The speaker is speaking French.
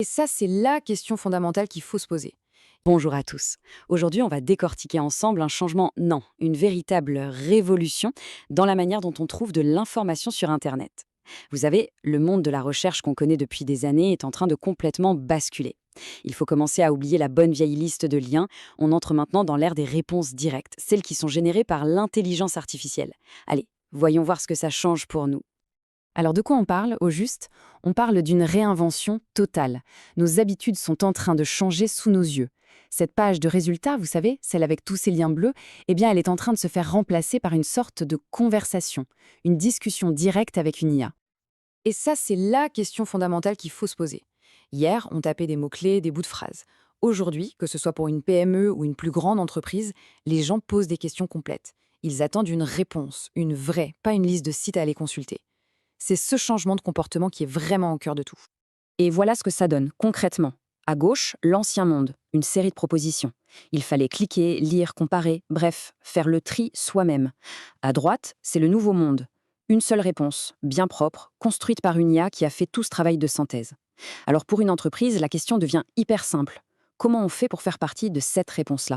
Et ça, c'est la question fondamentale qu'il faut se poser. Bonjour à tous. Aujourd'hui, on va décortiquer ensemble un changement, non, une véritable révolution dans la manière dont on trouve de l'information sur Internet. Vous savez, le monde de la recherche qu'on connaît depuis des années est en train de complètement basculer. Il faut commencer à oublier la bonne vieille liste de liens. On entre maintenant dans l'ère des réponses directes, celles qui sont générées par l'intelligence artificielle. Allez, voyons voir ce que ça change pour nous. Alors de quoi on parle, au juste? On parle d'une réinvention totale. Nos habitudes sont en train de changer sous nos yeux. Cette page de résultats, vous savez, celle avec tous ces liens bleus, eh bien elle est en train de se faire remplacer par une sorte de conversation, une discussion directe avec une IA. Et ça, c'est la question fondamentale qu'il faut se poser. Hier, on tapait des mots-clés, des bouts de phrases. Aujourd'hui, que ce soit pour une PME ou une plus grande entreprise, les gens posent des questions complètes. Ils attendent une réponse, une vraie, pas une liste de sites à aller consulter. C'est ce changement de comportement qui est vraiment au cœur de tout. Et voilà ce que ça donne, concrètement. À gauche, l'ancien monde, une série de propositions. Il fallait cliquer, lire, comparer, bref, faire le tri soi-même. À droite, c'est le nouveau monde. Une seule réponse, bien propre, construite par une IA qui a fait tout ce travail de synthèse. Alors pour une entreprise, la question devient hyper simple. Comment on fait pour faire partie de cette réponse-là?